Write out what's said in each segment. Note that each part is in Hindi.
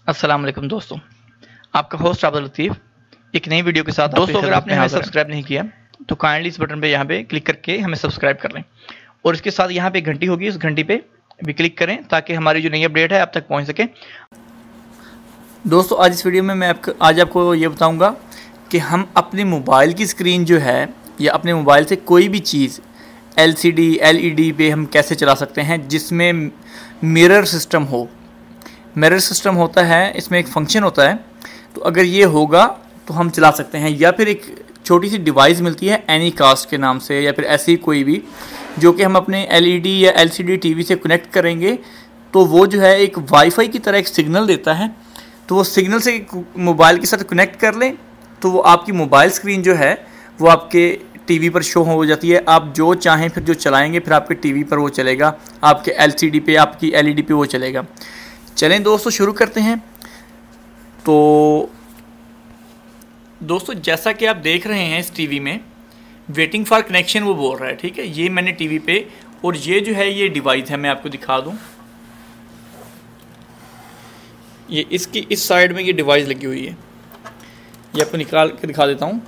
अस्सलाम वालेकुम दोस्तों, आपका होस्ट अब्दुल लतीफ़ एक नई वीडियो के साथ। दोस्तों, अगर आपने हमें सब्सक्राइब नहीं किया तो काइंडली इस बटन पे यहाँ पे क्लिक करके हमें सब्सक्राइब कर लें और इसके साथ यहाँ पे घंटी होगी, उस घंटी पे भी क्लिक करें ताकि हमारी जो नई अपडेट है आप तक पहुँच सके। दोस्तों, आज इस वीडियो में मैं आपको ये बताऊँगा कि हम अपने मोबाइल की स्क्रीन जो है या अपने मोबाइल से कोई भी चीज़ LCD LED पे हम कैसे चला सकते हैं जिसमें मिरर सिस्टम हो। मिरर सिस्टम होता है, इसमें एक फंक्शन होता है, तो अगर ये होगा तो हम चला सकते हैं। या फिर एक छोटी सी डिवाइस मिलती है एनीकास्ट के नाम से, या फिर ऐसी कोई भी जो कि हम अपने LED या LCD टीवी से कनेक्ट करेंगे तो वो जो है एक वाईफाई की तरह एक सिग्नल देता है। तो वो सिग्नल से मोबाइल के साथ कनेक्ट कर लें तो वो आपकी मोबाइल स्क्रीन जो है वो आपके टीवी पर शो हो जाती है। आप जो चाहें फिर जो चलाएंगे फिर आपके टीवी पर वो चलेगा, आपके LCD पे, आपकी LED पे वो चलेगा। चलें दोस्तों, शुरू करते हैं। तो दोस्तों, जैसा कि आप देख रहे हैं इस टीवी में वेटिंग फॉर कनेक्शन वो बोल रहा है, ठीक है। ये मैंने टीवी पे, और ये जो है ये डिवाइस है, मैं आपको दिखा दूं। ये इसकी इस साइड में ये डिवाइस लगी हुई है, ये आपको निकाल के दिखा देता हूँ।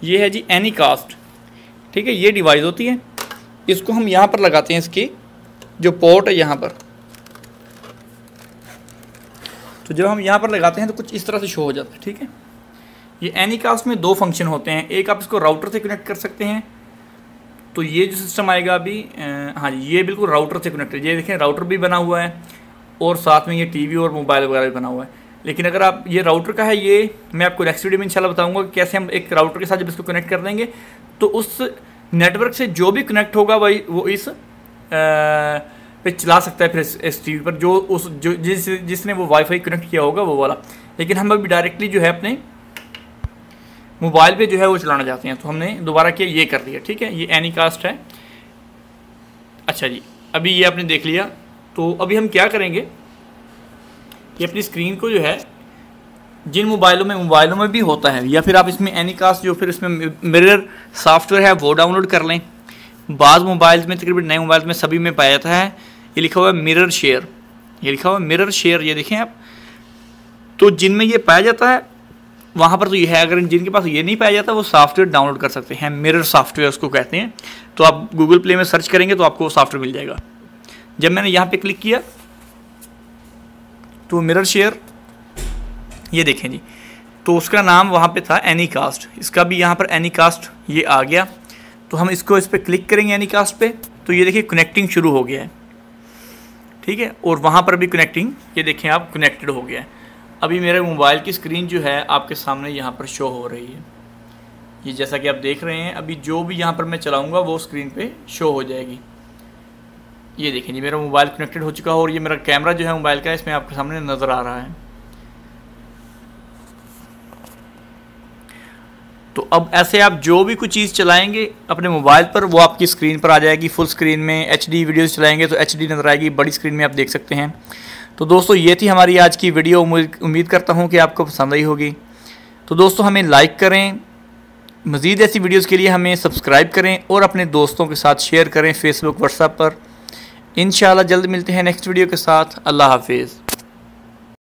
ये है जी एनीकास्ट, ठीक है। ये डिवाइस होती है, इसको हम यहाँ पर लगाते हैं, इसकी जो पोर्ट है यहाँ पर। तो जब हम यहाँ पर लगाते हैं तो कुछ इस तरह से शो हो जाता है, ठीक है। ये एनीकास्ट में दो फंक्शन होते हैं। एक, आप इसको राउटर से कनेक्ट कर सकते हैं, तो ये जो सिस्टम आएगा अभी, हाँ जी, ये बिल्कुल राउटर से कनेक्ट है। ये देखें, राउटर भी बना हुआ है और साथ में ये टीवी और मोबाइल वगैरह भी बना हुआ है। लेकिन अगर आप, ये राउटर का है, ये मैं आपको नेक्स्ट वीडियो में इंशाल्लाह बताऊंगा कि कैसे हम एक राउटर के साथ जब इसको कनेक्ट कर देंगे तो उस नेटवर्क से जो भी कनेक्ट होगा वही वो इस पे चला सकता है। फिर इस टीवी पर जो जिसने वो वाईफाई कनेक्ट किया होगा वो वाला। लेकिन हम अभी डायरेक्टली जो है अपने मोबाइल पे जो है वो चलाना चाहते हैं, तो हमने दोबारा किया, ये कर दिया, ठीक है। ये एनीकास्ट है। अच्छा जी, अभी ये आपने देख लिया। तो अभी हम क्या करेंगे, ये अपनी स्क्रीन को जो है जिन मोबाइलों में भी होता है, या फिर आप इसमें एनीकास्ट जो फिर इसमें मिरर सॉफ्टवेयर है वो डाउनलोड कर लें। बाज़ मोबाइल्स में, तकरीबन नए मोबाइल्स में सभी में पाया जाता है, ये लिखा हुआ है मिरर शेयर, ये लिखा हुआ है मिरर शेयर, ये देखें आप। तो जिनमें ये पाया जाता है वहाँ पर तो ये है। अगर जिनके पास ये नहीं पाया जाता वो सॉफ्टवेयर डाउनलोड कर सकते हैं, मिरर सॉफ्टवेयर उसको कहते हैं। तो आप गूगल प्ले में सर्च करेंगे तो आपको वो सॉफ्टवेयर मिल जाएगा। जब मैंने यहाँ पे क्लिक किया तो मिरर शेयर, ये देखें जी, तो उसका नाम वहाँ पे था एनीकास्ट, इसका भी यहाँ पर एनीकास्ट ये आ गया। तो हम इसको इस पर क्लिक करेंगे एनीकास्ट पे, तो ये देखिए कनेक्टिंग शुरू हो गया है, ठीक है। और वहाँ पर भी कनेक्टिंग, ये देखें आप, कनेक्टेड हो गया है। अभी मेरे मोबाइल की स्क्रीन जो है आपके सामने यहाँ पर शो हो रही है, ये जैसा कि आप देख रहे हैं। अभी जो भी यहाँ पर मैं चलाऊँगा वो स्क्रीन पे शो हो जाएगी। ये देखें जी, मेरा मोबाइल कनेक्टेड हो चुका है और ये मेरा कैमरा जो है मोबाइल का इसमें आपके सामने नज़र आ रहा है। तो अब ऐसे आप जो भी कुछ चीज़ चलाएंगे अपने मोबाइल पर वो आपकी स्क्रीन पर आ जाएगी। फुल स्क्रीन में HD वीडियोस चलाएंगे तो HD नज़र आएगी, बड़ी स्क्रीन में आप देख सकते हैं। तो दोस्तों, ये थी हमारी आज की वीडियो। उम्मीद करता हूँ कि आपको पसंद आई होगी। तो दोस्तों, हमें लाइक करें, मज़ीद ऐसी वीडियोज़ के लिए हमें सब्सक्राइब करें और अपने दोस्तों के साथ शेयर करें फेसबुक, व्हाट्सएप पर। इंशाल्लाह जल्द मिलते हैं नेक्स्ट वीडियो के साथ। अल्लाह हाफिज़।